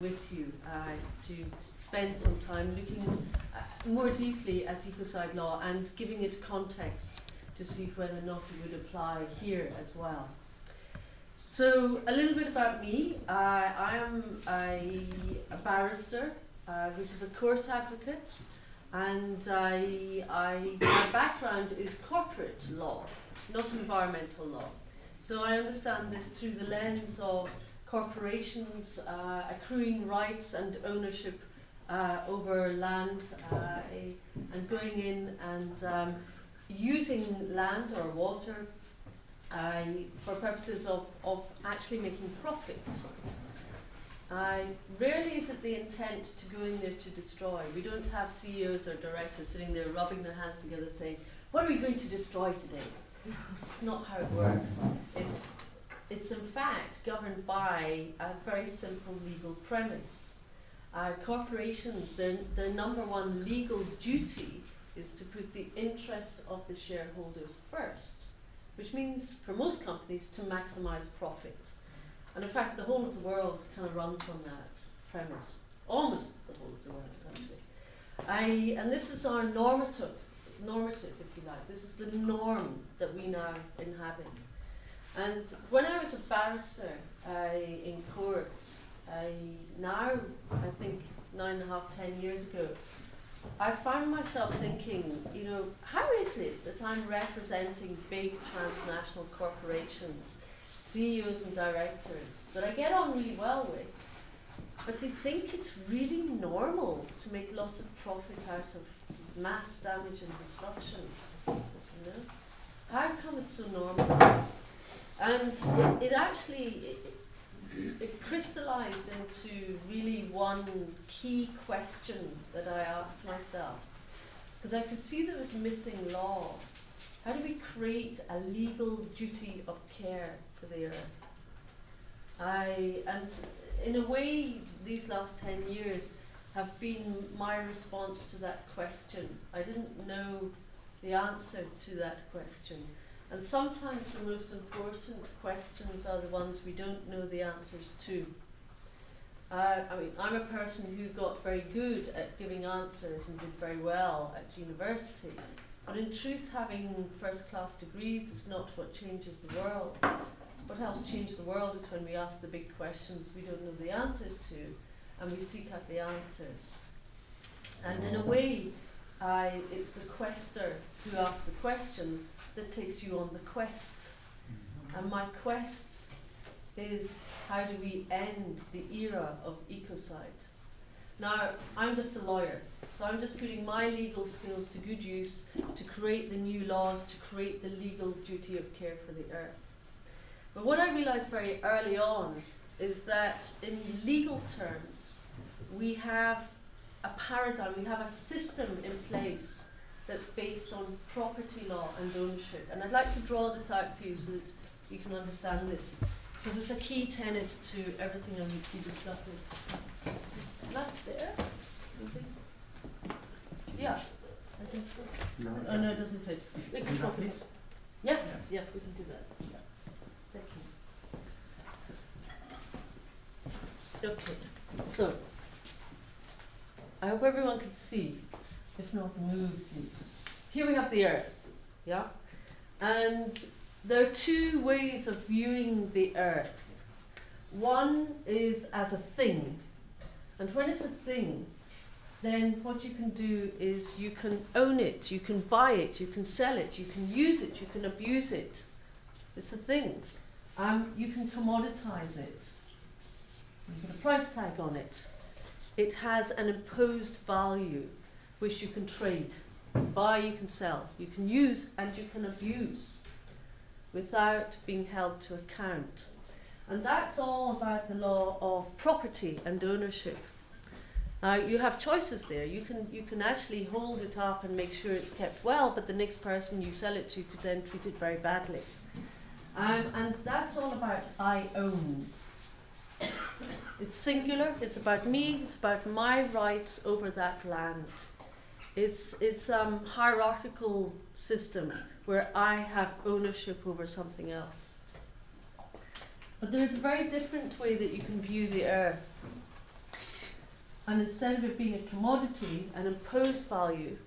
with you to spend some time looking more deeply at ecocide law and giving it context to see whether or not it would apply here as well. So a little bit about me. I am a barrister, which is a court advocate, and my background is corporate law, not environmental law. So I understand this through the lens of corporations accruing rights and ownership over land and going in and using land or water for purposes of actually making profit. Rarely is it the intent to go in there to destroy. We don't have CEOs or directors sitting there rubbing their hands together saying, what are we going to destroy today? It's not how it works. It's in fact governed by a very simple legal premise. Corporations, their number one legal duty is to put the interests of the shareholders first, which means for most companies to maximize profit. And in fact, the whole of the world kind of runs on that premise. Almost the whole of the world, actually. And this is our normative, if you like. This is the norm that we now inhabit. And when I was a barrister in court, I think 9.5, 10 years ago, I found myself thinking, how is it that I'm representing big transnational corporations, CEOs and directors, that I get on really well with, but they think it's really normal to make lots of profit out of mass damage and destruction, How come it's so normalized? And it actually crystallized into really one key question that I asked myself, because I could see there was missing law. How do we create a legal duty of care for the earth? And in a way, these last 10 years have been my response to that question. I didn't know the answer to that question. And sometimes the most important questions are the ones we don't know the answers to. I'm a person who got very good at giving answers and did very well at university. But in truth, having first-class degrees is not what changes the world. What helps change the world is when we ask the big questions we don't know the answers to, and we seek out the answers. And in a way, it's the quester who asks the questions that takes you on the quest. And my quest is, how do we end the era of ecocide? Now, I'm just a lawyer, so I'm just putting my legal skills to good use to create the new laws, to create the legal duty of care for the earth. But what I realized very early on is that in legal terms, we have a paradigm, we have a system in place that's based on property law and ownership. And I'd like to draw this out for you so that you can understand this, because it's a key tenet to everything I'm going to be discussing. That there? Yeah, I think so. No, no, it doesn't fit. Please. Yeah, we can do that. Yeah. Thank you. Okay, so I hope everyone can see. If not, move please. Here we have the Earth, yeah? And there are two ways of viewing the Earth. One is as a thing. And when it's a thing, then what you can do is you can own it, you can buy it, you can sell it, you can use it, you can abuse it. It's a thing. You can commoditize it. You put a price tag on it. It has an imposed value which you can trade. You can buy, you can sell, you can use and you can abuse without being held to account. And that's all about the law of property and ownership. Now you have choices there. You can actually hold it up and make sure it's kept well, but the next person you sell it to could then treat it very badly. And that's all about I own. It's singular, it's about me, it's about my rights over that land. It's a hierarchical system where I have ownership over something else. But there is a very different way that you can view the earth. And instead of it being a commodity, an imposed value,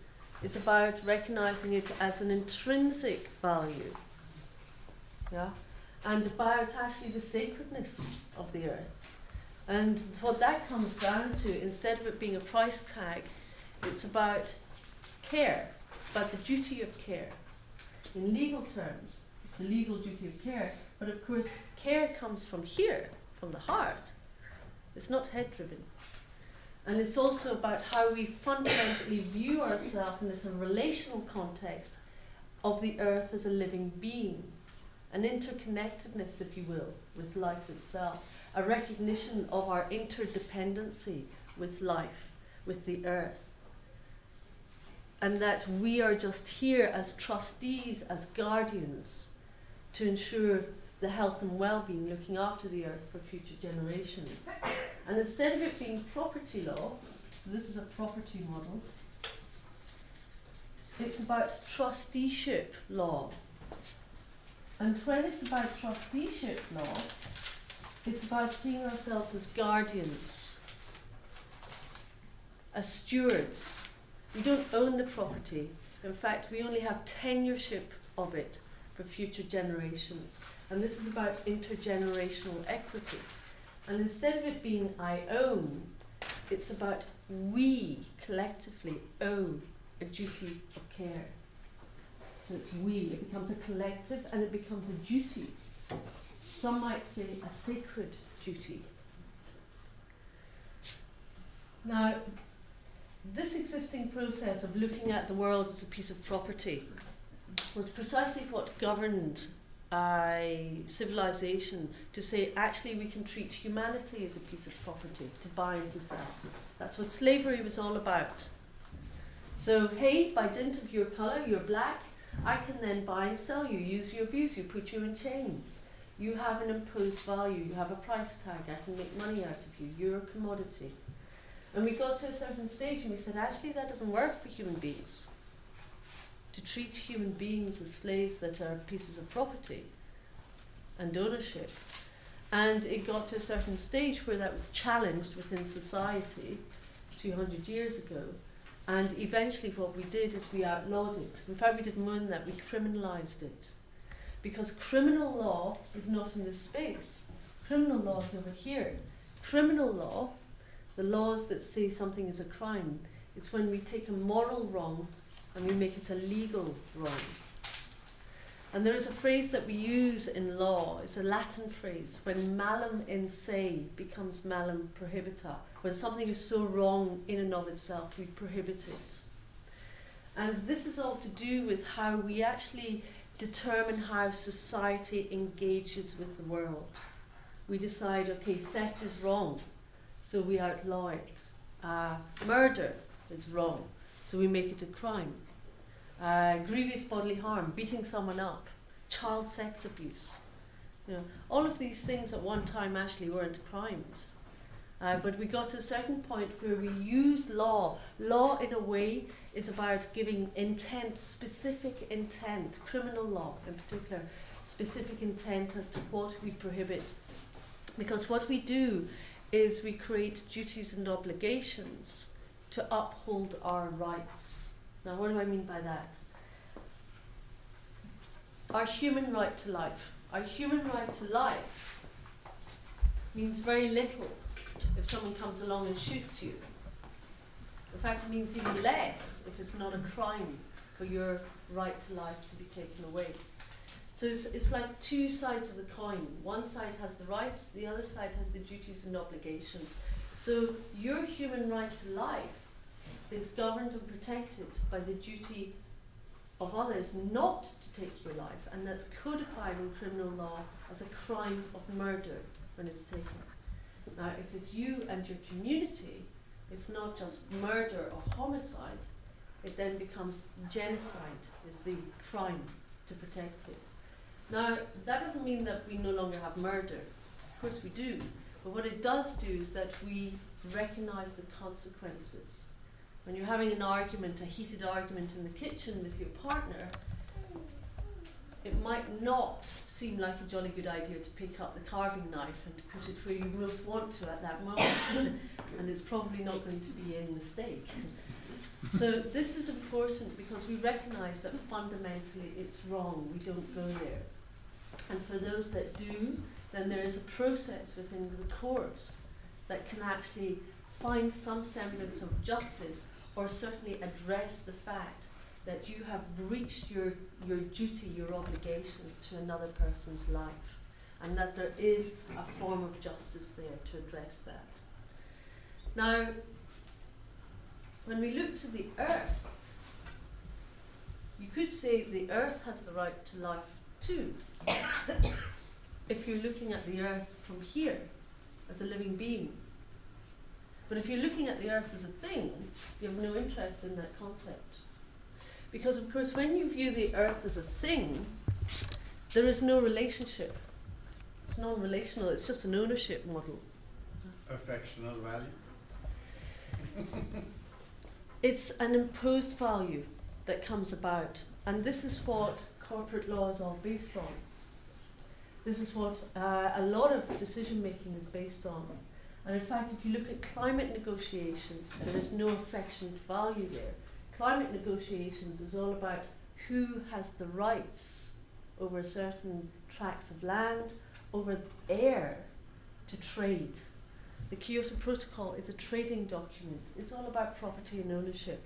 it's about recognizing it as an intrinsic value. Yeah? And about actually the sacredness of the earth. And what that comes down to, instead of it being a price tag, it's about care. It's about the duty of care. In legal terms, it's the legal duty of care, but of course care comes from here, from the heart. It's not head-driven. And it's also about how we fundamentally view ourselves in this relational context of the earth as a living being, an interconnectedness, if you will, with life itself, a recognition of our interdependency with life, with the earth. And that we are just here as trustees, as guardians, to ensure the health and well-being, looking after the earth for future generations. And instead of it being property law, so this is a property model, it's about trusteeship law. And when it's about trusteeship law, it's about seeing ourselves as guardians, as stewards. We don't own the property. In fact, we only have tenureship of it for future generations. And this is about intergenerational equity. And instead of it being I own, it's about we collectively owe a duty of care. So it's we. It becomes a collective and it becomes a duty. Some might say a sacred duty. Now, this existing process of looking at the world as a piece of property was precisely what governed civilization to say actually we can treat humanity as a piece of property to buy and to sell. That's what slavery was all about. So hey, by dint of your colour, you're black, I can then buy and sell you, use you, abuse you, put you in chains. You have an imposed value, you have a price tag, I can make money out of you, you're a commodity. And we got to a certain stage and we said, actually that doesn't work for human beings. To treat human beings as slaves that are pieces of property and ownership. And it got to a certain stage where that was challenged within society 200 years ago. And eventually what we did is we outlawed it. In fact, we did more than that, we criminalized it. Because criminal law is not in this space. Criminal law is over here. Criminal law, the laws that say something is a crime, it's when we take a moral wrong and we make it a legal wrong. And there is a phrase that we use in law, it's a Latin phrase, when malum in se becomes malum prohibita. When something is so wrong in and of itself, we prohibit it. And this is all to do with how we actually determine how society engages with the world. We decide, okay, theft is wrong, so we outlaw it. Murder is wrong, so we make it a crime. Grievous bodily harm, beating someone up, child sex abuse. You know, all of these things at one time actually weren't crimes. But we got to a certain point where we used law. Law, in a way, is about giving intent, specific intent, criminal law in particular, specific intent as to what we prohibit. Because what we do is we create duties and obligations to uphold our rights. Now, what do I mean by that? Our human right to life. Our human right to life means very little if someone comes along and shoots you. In fact, it means even less if it's not a crime for your right to life to be taken away. So it's like two sides of the coin. One side has the rights, the other side has the duties and obligations. So your human right to life is governed and protected by the duty of others not to take your life, and that's codified in criminal law as a crime of murder when it's taken. Now, if it's you and your community, it's not just murder or homicide, it then becomes genocide is the crime to protect it. Now, that doesn't mean that we no longer have murder. Of course we do. But what it does do is that we recognize the consequences. When you're having an argument, a heated argument in the kitchen with your partner, it might not seem like a jolly good idea to pick up the carving knife and put it where you most want to at that moment, and it's probably not going to be in the steak. So this is important because we recognise that fundamentally it's wrong, we don't go there. And for those that do, then there is a process within the court that can actually find some semblance of justice, or certainly address the fact that you have breached your duty, your obligations to another person's life, and that there is a form of justice there to address that. Now, when we look to the earth, you could say the earth has the right to life too. If you're looking at the earth from here as a living being. But if you're looking at the earth as a thing, you have no interest in that concept. Because of course when you view the earth as a thing, there is no relationship. It's non-relational, it's just an ownership model. Affectional value? It's an imposed value that comes about, and this is what corporate law is all based on. This is what a lot of decision making is based on. And in fact, if you look at climate negotiations, there is no affectionate value there. Climate negotiations is all about who has the rights over certain tracts of land, over air to trade. The Kyoto Protocol is a trading document. It's all about property and ownership.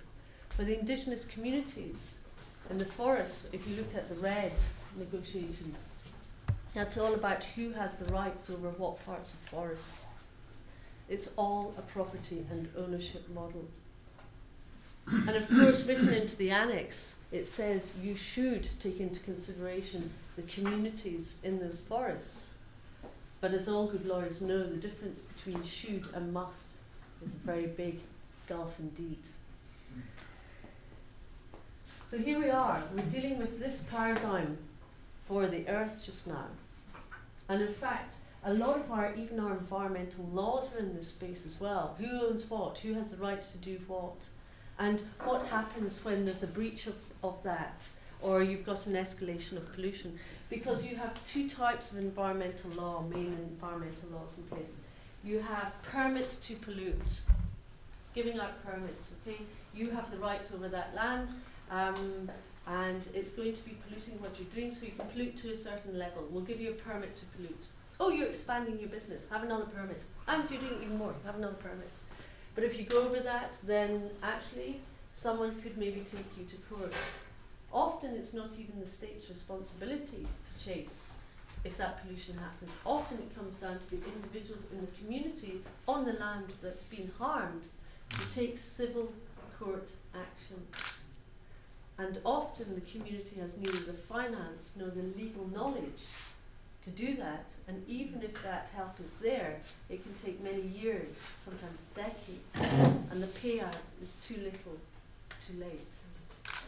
For the indigenous communities in the forests, if you look at the RED negotiations, that's all about who has the rights over what parts of forests. It's all a property and ownership model. And of course, written into the annex, it says you should take into consideration the communities in those forests. But as all good lawyers know, the difference between should and must is a very big gulf indeed. So here we are, we're dealing with this paradigm for the earth just now. And in fact, a lot of even our environmental laws are in this space as well. Who owns what? Who has the rights to do what? And what happens when there's a breach of that, or you've got an escalation of pollution? Because you have two types of environmental law, main environmental laws in place. You have permits to pollute, giving out permits, okay? You have the rights over that land, and it's going to be polluting what you're doing, so you can pollute to a certain level. We'll give you a permit to pollute. Oh, you're expanding your business, have another permit. And you're doing even more, have another permit. But if you go over that, then actually someone could maybe take you to court. Often it's not even the state's responsibility to chase if that pollution happens. Often it comes down to the individuals in the community on the land that's been harmed to take civil court action. And often the community has neither the finance nor the legal knowledge to do that, and even if that help is there, it can take many years, sometimes decades, and the payout is too little, too late.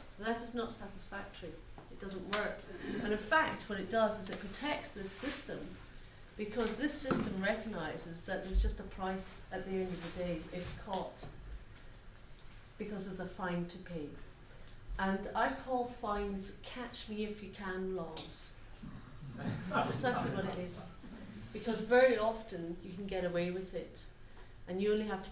So that is not satisfactory. It doesn't work. And in fact, what it does is it protects this system, because this system recognises that there's just a price at the end of the day if caught, because there's a fine to pay. And I call fines catch me if you can laws. Precisely what it is. Because very often you can get away with it, and you only have to